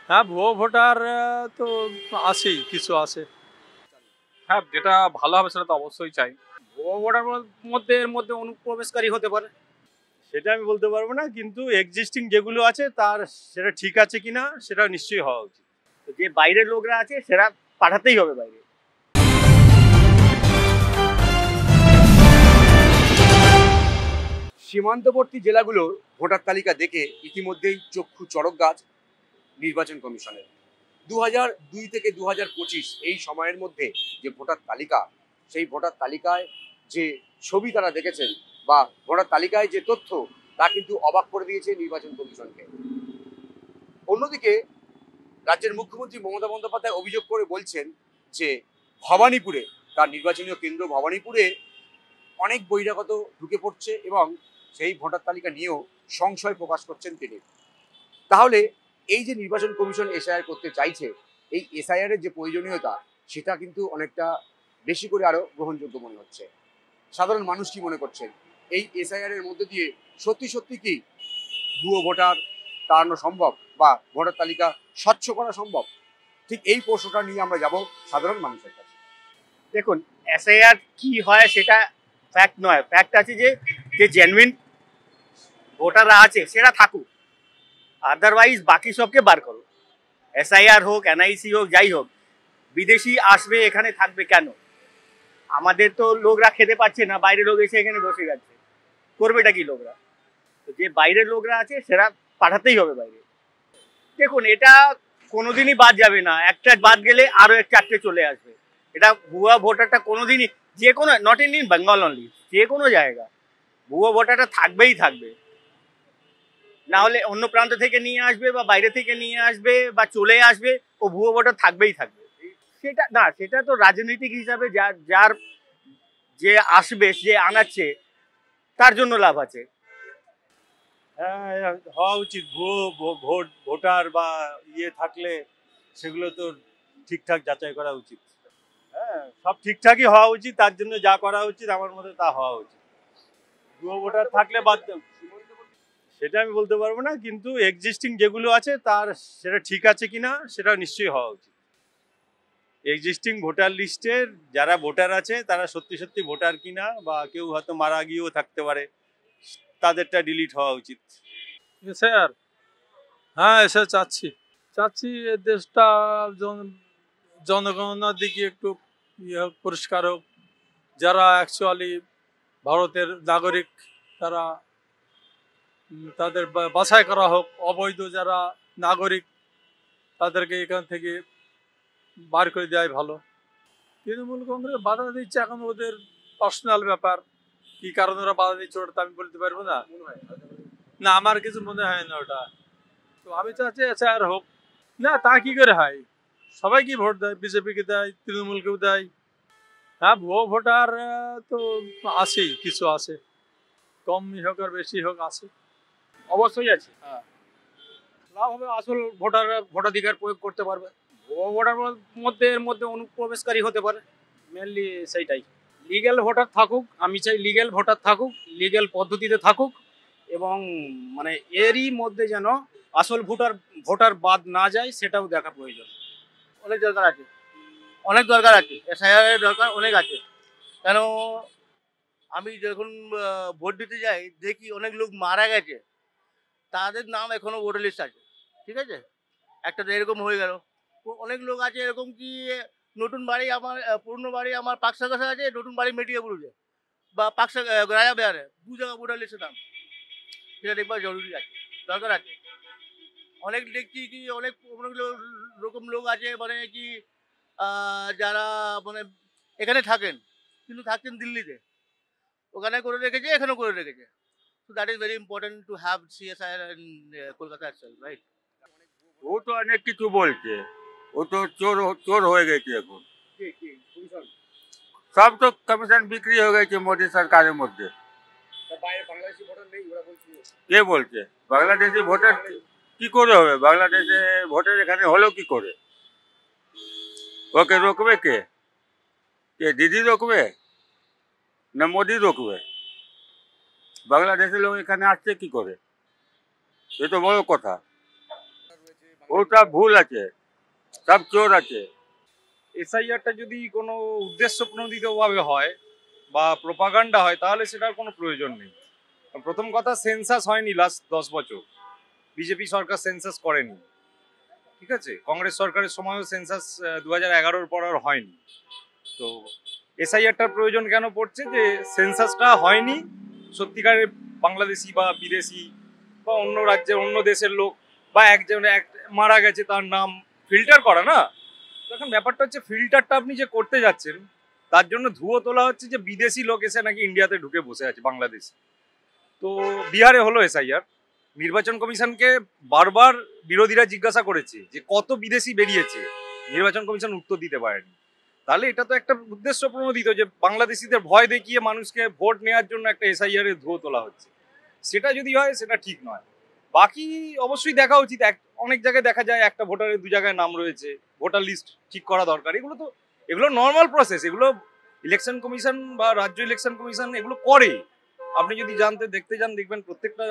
হ্যাঁ, ভুয়ো ভোটার তো আছেই, কিছু আছে। হ্যাঁ, যেটা ভালো হবে সেটা তো অবশ্যই চাই। ভুয়ো ভোটার এর মধ্যে অনুপ্রবেশকারী হতে পারে। সেটা আমি বলতে পারবো না, কিন্তু এক্সিস্টিং যেগুলো আছে তার সেটা ঠিক আছে কিনা সেটা নিশ্চয়ই হওয়া উচিত। তো যে বাইরের লোকরা আছে সেটা পাঠাতেই হবে বাইরে। সীমান্তবর্তী জেলাগুলোর ভোটার তালিকা দেখে ইতিমধ্যেই চক্ষু চড়ক গাছ নির্বাচন কমিশনের। 2002 থেকে 2025 এই সময়ের মধ্যে যে ভোটার তালিকা, সেই ভোটার তালিকায় যে ছবি তারা দেখেছেন বা ভোটার তালিকায় যে তথ্য, তা কিন্তু অবাক করে দিয়েছে নির্বাচন কমিশনকে। অন্যদিকে রাজ্যের মুখ্যমন্ত্রী মমতা বন্দ্যোপাধ্যায় অভিযোগ করে বলছেন যে ভবানীপুরে, তার নির্বাচনীয় কেন্দ্র ভবানীপুরে অনেক বহিরাগত ঢুকে পড়ছে এবং সেই ভোটার তালিকা নিয়েও সংশয় প্রকাশ করছেন তিনি। তাহলে এই যে নির্বাচন কমিশন এসআইআর করতে চাইছে, এই এসআইআর এর যে প্রয়োজনীয়তা, সেটা কিন্তু অনেকটা বেশি করে আরো গ্রহণযোগ্য মনে হচ্ছে। সাধারণ মানুষ কি মনে করছেন, এই এসআইআর এর মধ্যে দিয়ে সত্যি সত্যি কি ভুয়ো ভোটার তাড়ানো সম্ভব বা ভোটার তালিকা স্বচ্ছ করা সম্ভব? ঠিক এই প্রশ্নটা নিয়ে আমরা যাব সাধারণ মানুষের কাছে। দেখুন, এসআইআর কি হয় সেটা ফ্যাক্ট নয়। ফ্যাক্ট আছে যে জেনুইন ভোটাররা আছে সেটা থাকুক, আদারওয়াইজ বাকি সবকে বার করো। এসআইআর হোক, এনআইসি হোক, যাই হোক, বিদেশি আসবে এখানে থাকবে কেন? আমাদের তো লোকরা খেতে পাচ্ছে না, বাইরের লোক এসে এখানে বসে গেছে, করবেটা কি লোকরা? তো যে বাইরের লোকরা আছে সেটা পাঠাতেই হবে বাইরে। দেখুন, এটা কোনোদিনই বাদ যাবে না। একটা বাদ গেলে আরো চারটে চলে আসবে। এটা ভুয়া ভোটারটা কোনোদিনই, যে কোনো, নট ইন বেঙ্গল অনলি, যে কোনো জায়গা ভুয়া ভোটারটা থাকবেই থাকবে। না হলে অন্য প্রান্ত থেকে নিয়ে আসবে বা বাইরে থেকে নিয়ে আসবে বা চলে আসবে, ও ভুয়ো ভোটার থাকবেই থাকবে। সেটা না, সেটা তো রাজনৈতিক হিসাবে যার যার যে আসবে, যে আনাচ্ছে, তার জন্য লাভ আছে। হ্যাঁ, হওয়া উচিত। ভুয়ো ভোটার বা থাকলে সেগুলো তো ঠিকঠাক যাচাই করা উচিত। হ্যাঁ, সব ঠিকঠাকই হওয়া উচিত, তার জন্য যা করা উচিত আমার মতে তা হওয়া উচিত। ভুয়ো ভোটার থাকলে বাদ সেটা আমি বলতে পারবো না, কিন্তু এক্সিস্টিং যেগুলো আছে তার সেটা ঠিক আছে কিনা সেটা নিশ্চয়ই হওয়া উচিত। এক্সিস্টিং ভোটার লিস্টের যারা ভোটার আছে তারা সত্যি সত্যি ভোটার কিনা, বা কেউ হয়তো মারা গিয়েও থাকতে পারে, তাদেরটা ডিলিট হওয়া উচিত। স্যার, হ্যাঁ, এসে চাচ্ছি চাচ্ছি এই দেশটা জনগণনার দিকে একটু পরিষ্কার হোক। যারা অ্যাকচুয়ালি ভারতের নাগরিক, তারা তাদের বাছাই করা হোক। অবৈধ যারা নাগরিক, তাদেরকে এখান থেকে বার করে দেওয়াই ভালো। তৃণমূল কংগ্রেস বাধা দিচ্ছে, এখন ওদের পার্সোনাল ব্যাপার। কি কারণে ওরা বাধা দিচ্ছে ওটা তো আমি বলতে পারবো না। না, আমার কিছু মনে হয় না ওটা। তো আমি চাচ্ছি এসআইআর হোক। না, তা কি করে হয়? সবাই কি ভোট দেয়? বিজেপিকে দেয়, তৃণমূলকেও দেয়। হ্যাঁ, ভুয়ো ভোটার তো আছেই, কিছু আছে, কম হোক আর বেশি হোক, আছে। অবশ্যই আছে। হ্যাঁ, লাভ হবে, আসল ভোটাররা ভোটাধিকার প্রয়োগ করতে পারবে। ভুয়ো ভোটার এর মধ্যে অনুপ্রবেশকারী হতে পারে, মেনলি সেইটাই। লিগ্যাল ভোটার থাকুক, আমি চাই লিগ্যাল ভোটার থাকুক, লিগ্যাল পদ্ধতিতে থাকুক, এবং মানে এরই মধ্যে যেন আসল ভোটার ভোটার বাদ না যায়, সেটাও দেখা প্রয়োজন। অনেক দরকার আছে, অনেক দরকার আছে, এসআইআর এর দরকার অনেক আছে। কেন, আমি যখন ভোট দিতে যাই দেখি অনেক লোক মারা গেছে, তাদের নাম এখনো ভোটার লিস্ট আছে। ঠিক আছে, একটা তো এরকম হয়ে গেল। অনেক লোক আছে এরকম কি, নতুন বাড়ি আমার, পুরনো বাড়ি আমার পাকসা কাছে আছে, নতুন বাড়ি মেটিয়ে বুড়ুছে বা পাকসা রাজা বেয়ারে, দু জায়গা ভোটার লিস্টের নাম। সেটা দেখবার জরুরি আছে, দরকার আছে। অনেক দেখছি কি, অনেক অনেক রকম লোক আছে মানে কি, যারা মানে এখানে থাকেন কিন্তু থাকছেন দিল্লিতে, ওখানে করে রেখেছে, এখানেও করে রেখেছে। So that is very important to have CSIR in Kolkata itself, right? ও তো অনেক কিছু বলছে, ও তো চোর চোর হয়ে গেছে এখন। সব তো কমিশন বিক্রি হয়ে গেছে মোদী সরকারের মধ্যে। কে বলছে বাংলাদেশি ভোটার কি করে হবে? বাংলাদেশে ভোটার এখানে হলো কি করে? ওকে রোকবে কে? কে দিদি রোকবে না মোদি রোকবে? বাংলাদেশের লোক এখানে আসছে কি করে? এ তো বড় কথা। ওটা ভুল আছে, সব চোর আছে। এসআইআরটা যদি কোনো উদ্দেশ্য প্রণোদিতভাবে হয় বা প্রোপাগান্ডা হয় তাহলে সেটার কোনো প্রয়োজন নেই। প্রথম কথা, সেন্সাস হয়নি লাস্ট 10 বছর, বিজেপি সরকার সেন্সাস করেনি, ঠিক আছে। কংগ্রেস সরকারের সময়ও সেন্সাস 2011-র পর আর হয়নি। তো এসআইআরটার প্রয়োজন কেন পড়ছে, যে সেন্সাসটা হয়নি, সত্যিকারের বাংলাদেশি বা বিদেশি বা অন্য রাজ্যের অন্য দেশের লোক বা একজন মারা গেছে তার নাম ফিল্টার করা না। এখন ব্যাপারটা হচ্ছে, ফিল্টারটা আপনি যে করতে যাচ্ছেন তার জন্য ধুয়ো তোলা হচ্ছে যে বিদেশি লোক এসে নাকি ইন্ডিয়াতে ঢুকে বসে আছে বাংলাদেশি। তো বিহারে হলো এসআইআর, নির্বাচন কমিশনকে বারবার বিরোধীরা জিজ্ঞাসা করেছে যে কত বিদেশি বেরিয়েছে, নির্বাচন কমিশন উত্তর দিতে পারেনি। তাহলে এটা তো একটা উদ্দেশ্য প্রণোদিত যে বাংলাদেশিদের ভয় দেখিয়ে মানুষকে ভোট নেওয়ার জন্য একটা এসআইআর এর ধুয়ো তোলা হচ্ছে। সেটা যদি হয় সেটা ঠিক নয়। বাকি অবশ্যই দেখা উচিত, অনেক জায়গায় দেখা যায় একটা ভোটারের 2 জায়গায় নাম রয়েছে, ভোটার লিস্ট ঠিক করা দরকার। এগুলো নর্মাল প্রসেস, এগুলো ইলেকশন কমিশন বা রাজ্য ইলেকশন কমিশন এগুলো করে। আপনি যদি দেখতে যান দেখবেন প্রত্যেকটা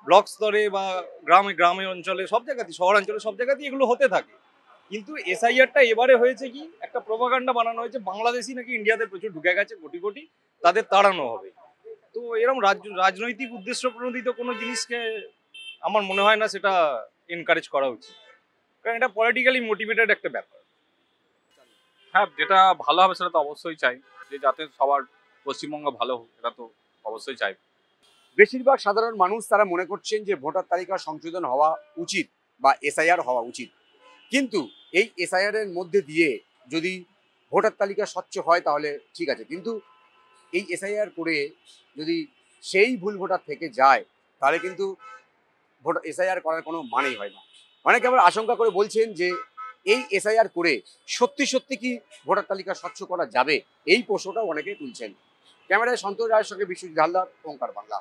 ব্লক স্তরে বা গ্রামে অঞ্চলে সব জায়গাতেই, শহরাঞ্চলে সব জায়গাতেই এগুলো হতে থাকে। কিন্তু এসআইআরটা এবারে হয়েছে কি, একটা প্রোপাগান্ডা বানানো হয়েছে, বাংলাদেশি নাকি ইন্ডিয়াতে প্রচুর ঢুকে গেছে কোটি কোটি, তাদের তাড়ানো হবে। তো এরকম রাজনৈতিক উদ্দেশ্য প্রণোদিত কোনো জিনিসকে আমার মনে হয় না সেটা এনকারেজ করা উচিত, কারণ এটা পলিটিক্যালি মোটিভেটেড একটা ব্যাপার। হ্যাঁ, যেটা ভালো হবে সেটা তো অবশ্যই চাই, যে যাতে সবার পশ্চিমবঙ্গ ভালো হোক, এটা তো অবশ্যই চাই। বেশিরভাগ সাধারণ মানুষ তারা মনে করছেন যে ভোটার তালিকা সংশোধন হওয়া উচিত বা এসআইআর হওয়া উচিত। কিন্তু এই এসআইআর এর মধ্যে দিয়ে যদি ভোটার তালিকা স্বচ্ছ হয় তাহলে ঠিক আছে, কিন্তু এই এসআইআর করে যদি সেই ভুল ভোটার থেকে যায় তাহলে কিন্তু ভোটার এসআইআর করার কোনো মানেই হয় না। অনেকে আবার আশঙ্কা করে বলছেন যে এই এসআইআর করে সত্যি সত্যি কি ভোটার তালিকা স্বচ্ছ করা যাবে, এই প্রশ্নটাও অনেকে তুলছেন। ক্যামেরায় সন্তোষ রায়ের সঙ্গে বিশ্বজিৎ হালদার, ওঙ্কার বাংলা।